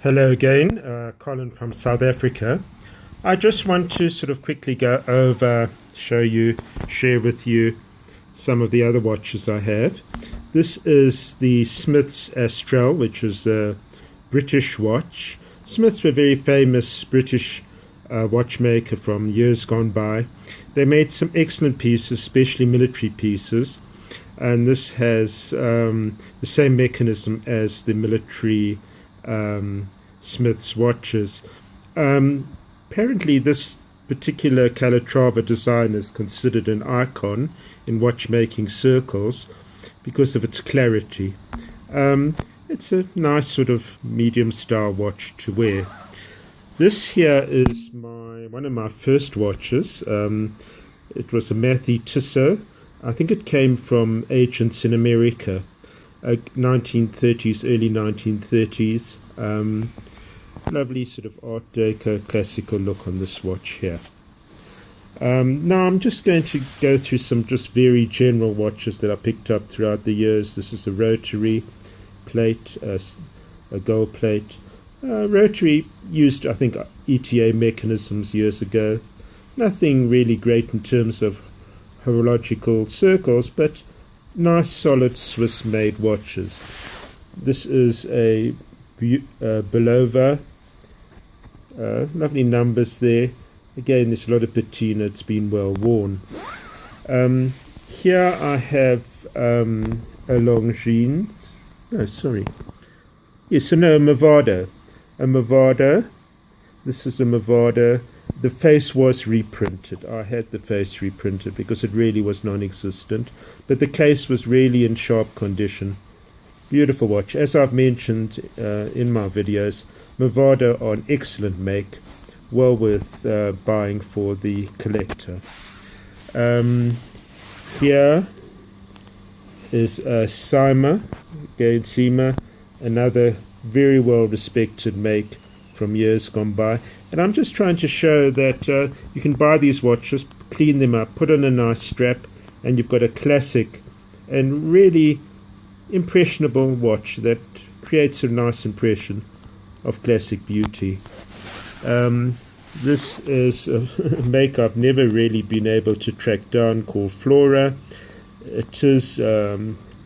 Hello again, Colin from South Africa. I just want to sort of quickly go over, share with you some of the other watches I have. This is the Smith's Astral, which is a British watch. Smiths were a very famous British watchmaker from years gone by. They made some excellent pieces, especially military pieces. And this has the same mechanism as the military Smith's watches. Apparently this particular Calatrava design is considered an icon in watchmaking circles because of its clarity. It's a nice sort of medium style watch to wear. This here is one of my first watches. It was a Matthew Tissot. I think it came from agents in America, 1930s, early 1930s. Lovely sort of Art Deco classical look on this watch here. Now I'm just going to go through some just very general watches that I picked up throughout the years. This is a rotary plate, a gold plate. Rotary used, I think, ETA mechanisms years ago. Nothing really great in terms of horological circles, but nice solid Swiss made watches. This is a Belova. Lovely numbers there. Again, there's a lot of patina. It's been well worn. Here I have a Longines. No, sorry. Yes, so no, a Movado. A Movado. This is a Movado. The face was reprinted. I had the face reprinted because it really was non-existent. But the case was really in sharp condition. Beautiful watch. As I've mentioned in my videos, Movado are an excellent make. Well worth buying for the collector. Here is Cyma. Again, Cyma, another very well respected make from years gone by. And I'm just trying to show that you can buy these watches, clean them up, put on a nice strap, and you've got a classic and really impressionable watch that creates a nice impression of classic beauty. This is a make I've never really been able to track down, called Flora. It is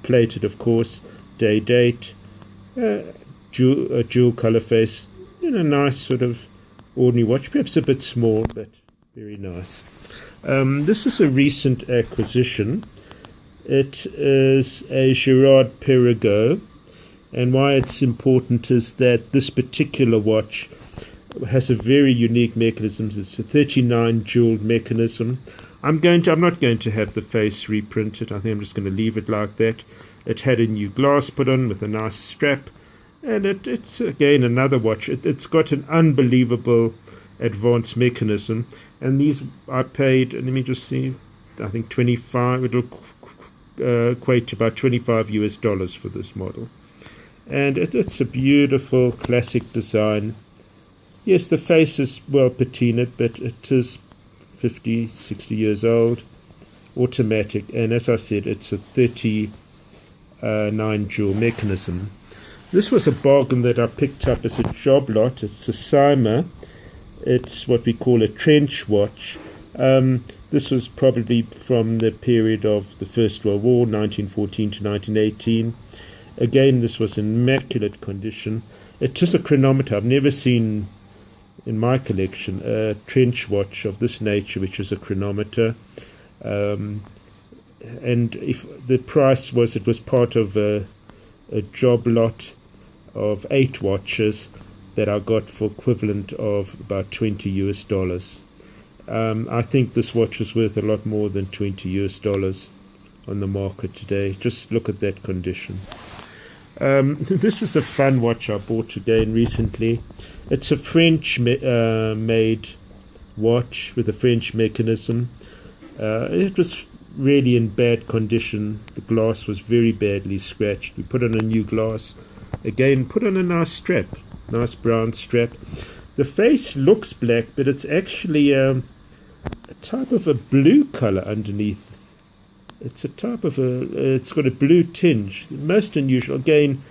plated, of course, date, jewel color face, nice sort of ordinary watch, perhaps a bit small, but very nice. This is a recent acquisition. It is a Girard Perregaux, and why it's important is that this particular watch has a very unique mechanism. It's a 39 jeweled mechanism. I'm not going to have the face reprinted. I think I'm just going to leave it like that. It had a new glass put on with a nice strap, and it's again another watch. It's got an unbelievable advanced mechanism, and these I paid, let me just see, I think 25, it'll equate to about $25 for this model. And it's a beautiful classic design. Yes, the face is well patinaed, but it is 50, 60 years old, automatic, and as I said, it's a 39 jewel mechanism. This was a bargain that I picked up as a job lot. It's a Cyma. It's what we call a trench watch. This was probably from the period of the First World War, 1914 to 1918. Again, this was in immaculate condition. It is a chronometer. I've never seen in my collection a trench watch of this nature, which is a chronometer. And if the price was, it was part of a job lot of 8 watches that I got for equivalent of about $20. I think this watch is worth a lot more than $20 on the market today. Just look at that condition. This is a fun watch I bought again recently. It's a French made watch with a French mechanism. It was really in bad condition. The glass was very badly scratched. We put on a new glass. Again, put on a nice strap, nice brown strap. The face looks black, but it's actually a type of a blue color underneath. It's got a blue tinge, most unusual. Again,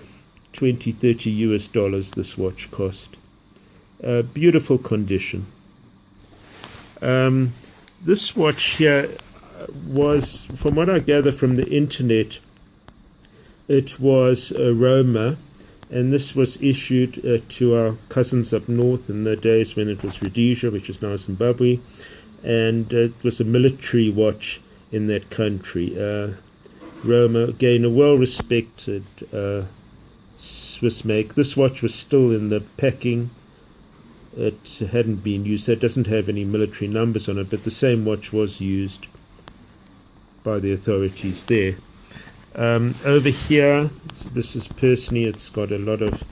$20, $30 this watch cost. Beautiful condition. This watch here was, from what I gather from the internet, it was a Roma, and this was issued to our cousins up north in the days when it was Rhodesia, which is now Zimbabwe, and it was a military watch in that country. Roma, again, a well-respected Swiss make. This watch was still in the packing. It hadn't been used. It doesn't have any military numbers on it, but the same watch was used by the authorities there. Over here, this is personally, it's got a lot of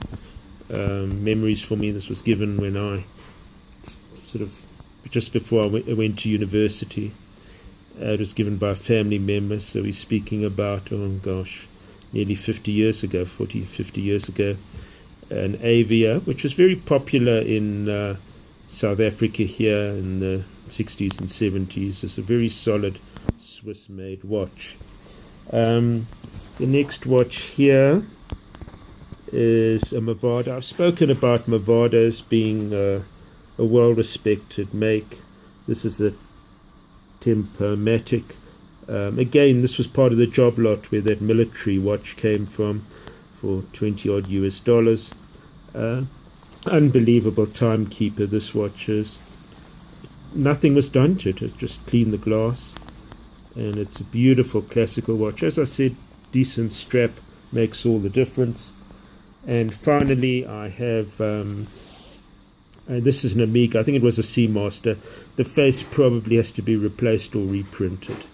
memories for me. This was given when I just before I went to university. It was given by a family member, so we're speaking about, nearly 50 years ago, 40, 50 years ago. An Avia, which was very popular in South Africa here in the 60s and 70s. It's a very solid Swiss-made watch. The next watch here is a Movado. I've spoken about Movados being a well-respected make. This is a Tempomatic. Again, this was part of the job lot where that military watch came from for $20 odd. Unbelievable timekeeper this watch is. Nothing was done to it. It just cleaned the glass, and it's a beautiful classical watch. As I said, decent strap makes all the difference. And finally, I have this is an Amiga. I think it was a Seamaster. The face probably has to be replaced or reprinted.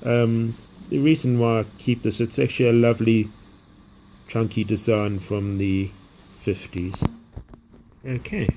The reason why I keep this, it's actually a lovely chunky design from the 50s. Okay.